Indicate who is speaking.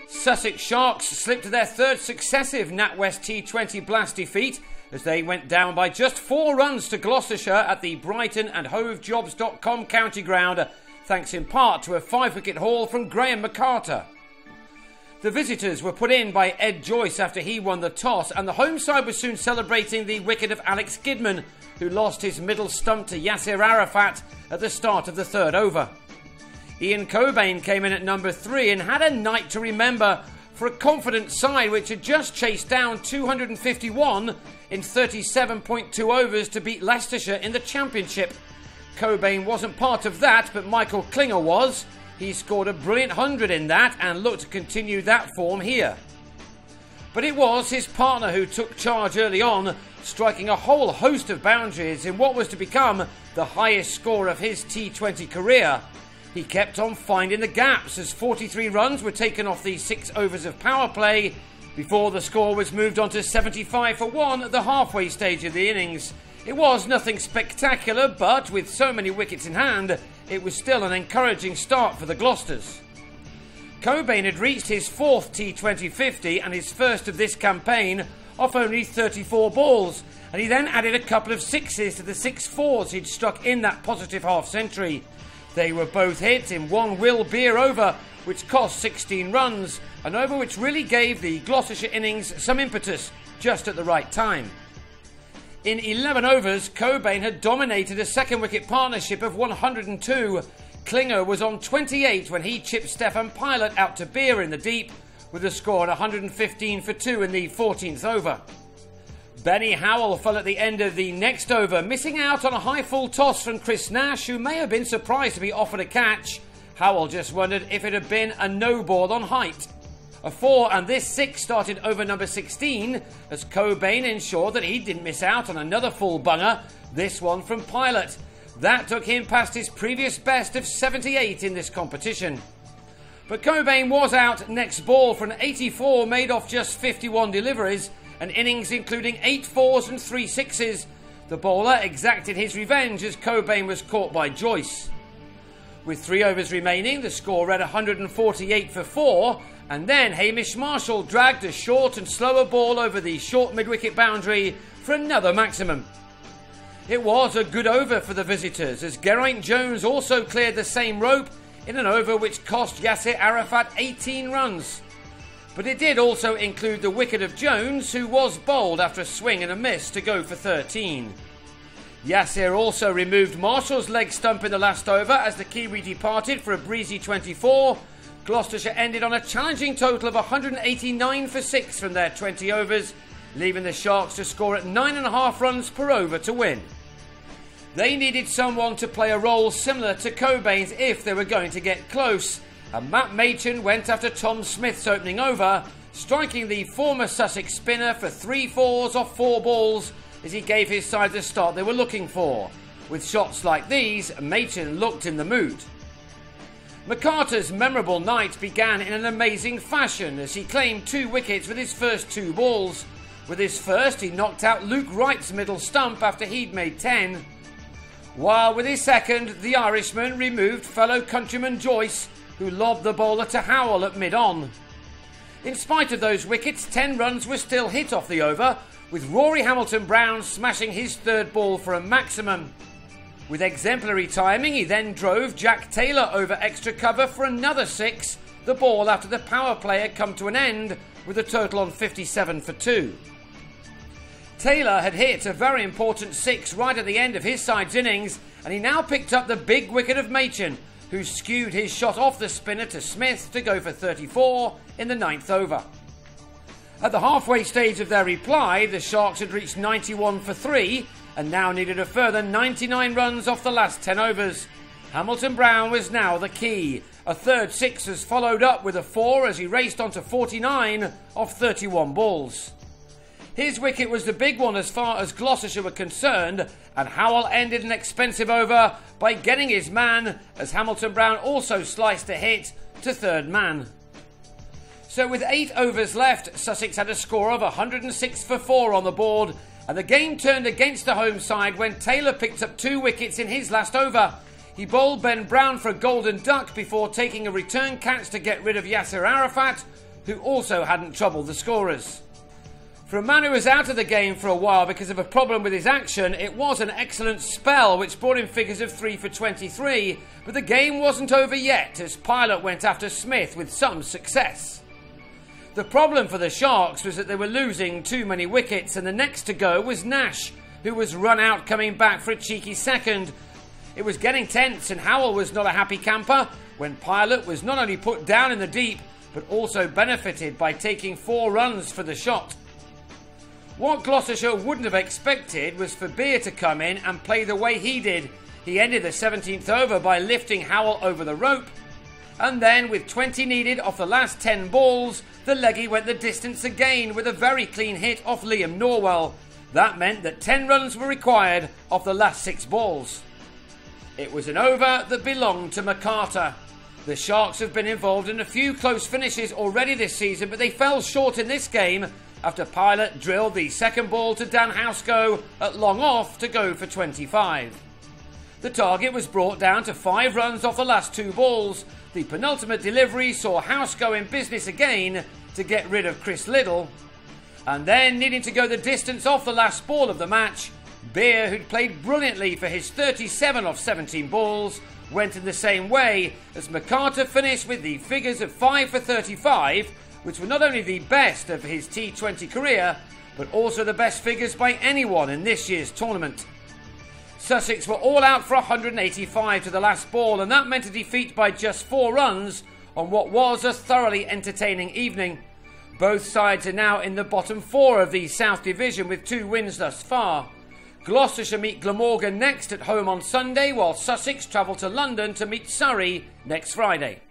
Speaker 1: Sussex Sharks slipped to their third successive NatWest T20 Blast defeat as they went down by just 4 runs to Gloucestershire at the Brighton and HoveJobs.com county ground, thanks in part to a 5-wicket haul from Graham McCarter. The visitors were put in by Ed Joyce after he won the toss, and the home side was soon celebrating the wicket of Alex Gidman, who lost his middle stump to Yasser Arafat at the start of the 3rd over. Ian Cobain came in at number 3 and had a night to remember for a confident side which had just chased down 251 in 37.2 overs to beat Leicestershire in the Championship. Cobain wasn't part of that, but Michael Klinger was. He scored a brilliant 100 in that and looked to continue that form here. But it was his partner who took charge early on, striking a whole host of boundaries in what was to become the highest score of his T20 career. He kept on finding the gaps as 43 runs were taken off the 6 overs of power play before the score was moved on to 75 for 1 at the halfway stage of the innings. It was nothing spectacular, but with so many wickets in hand, it was still an encouraging start for the Gloucesters. Cobain had reached his 4th T20 50 and his first of this campaign off only 34 balls, and he then added a couple of 6s to the 6 4s he'd struck in that positive half-century. They were both hit in one Will Beer over, which cost 16 runs, an over which really gave the Gloucestershire innings some impetus just at the right time. In 11 overs, Cobain had dominated a 2nd-wicket partnership of 102. Klinger was on 28 when he chipped Stefan Pilot out to Beer in the deep, with a score at 115 for 2 in the 14th over. Benny Howell fell at the end of the next over, missing out on a high full toss from Chris Nash, who may have been surprised to be offered a catch. Howell just wondered if it had been a no ball on height. A 4 and this 6 started over number 16 as Cobain ensured that he didn't miss out on another full bunger, this one from Pilot. That took him past his previous best of 78 in this competition. But Cobain was out next ball for an 84 made off just 51 deliveries, an innings including 8 4s and 3 6s. The bowler exacted his revenge as Cobain was caught by Joyce. With 3 overs remaining, the score read 148 for 4, and then Hamish Marshall dragged a short and slower ball over the short mid-wicket boundary for another maximum. It was a good over for the visitors as Geraint Jones also cleared the same rope in an over which cost Yasser Arafat 18 runs. But it did also include the wicket of Jones, who was bowled after a swing and a miss to go for 13. Yasser also removed Marshall's leg stump in the last over as the Kiwi departed for a breezy 24. Gloucestershire ended on a challenging total of 189 for 6 from their 20 overs, leaving the Sharks to score at 9.5 runs per over to win. They needed someone to play a role similar to Cobain's if they were going to get close, and Matt Machin went after Tom Smith's opening over, striking the former Sussex spinner for 3 4s off 4 balls as he gave his side the start they were looking for. With shots like these, Machin looked in the mood. McCarter's memorable night began in an amazing fashion as he claimed 2 wickets with his first 2 balls. With his first, he knocked out Luke Wright's middle stump after he'd made 10. While with his second, the Irishman removed fellow countryman Joyce, who lobbed the bowler to Howell at mid-on. In spite of those wickets, 10 runs were still hit off the over, with Rory Hamilton-Brown smashing his 3rd ball for a maximum. With exemplary timing, he then drove Jack Taylor over extra cover for another 6, the ball after the power play had come to an end, with a total on 57 for 2. Taylor had hit a very important 6 right at the end of his side's innings, and he now picked up the big wicket of Machin, who skewed his shot off the spinner to Smith to go for 34 in the 9th over. At the halfway stage of their reply, the Sharks had reached 91 for 3 and now needed a further 99 runs off the last 10 overs. Hamilton-Brown was now the key. A 3rd 6 was followed up with a 4 as he raced on to 49 off 31 balls. His wicket was the big one as far as Gloucestershire were concerned, and Howell ended an expensive over by getting his man as Hamilton-Brown also sliced a hit to 3rd man. So with 8 overs left, Sussex had a score of 106 for 4 on the board, and the game turned against the home side when Taylor picked up 2 wickets in his last over. He bowled Ben Brown for a golden duck before taking a return catch to get rid of Yasser Arafat, who also hadn't troubled the scorers. For a man who was out of the game for a while because of a problem with his action, it was an excellent spell which brought him figures of 3 for 23, but the game wasn't over yet as Pilot went after Smith with some success. The problem for the Sharks was that they were losing too many wickets, and the next to go was Nash, who was run out coming back for a cheeky second. It was getting tense and Howell was not a happy camper when Pilot was not only put down in the deep but also benefited by taking 4 runs for the shot. What Gloucestershire wouldn't have expected was for Beer to come in and play the way he did. He ended the 17th over by lifting Howell over the rope, and then with 20 needed off the last 10 balls, the leggy went the distance again with a very clean hit off Liam Norwell. That meant that 10 runs were required off the last 6 balls. It was an over that belonged to McCarter. The Sharks have been involved in a few close finishes already this season, but they fell short in this game after Pilot drilled the second ball to Dan Housego at long off to go for 25. The target was brought down to 5 runs off the last 2 balls. The penultimate delivery saw Housego in business again to get rid of Chris Liddle. And then, needing to go the distance off the last ball of the match, Beer, who'd played brilliantly for his 37 off 17 balls, went in the same way as McCarter finished with the figures of 5 for 35, which were not only the best of his T20 career, but also the best figures by anyone in this year's tournament. Sussex were all out for 185 to the last ball, and that meant a defeat by just 4 runs on what was a thoroughly entertaining evening. Both sides are now in the bottom 4 of the South Division with 2 wins thus far. Gloucestershire meet Glamorgan next at home on Sunday, while Sussex travel to London to meet Surrey next Friday.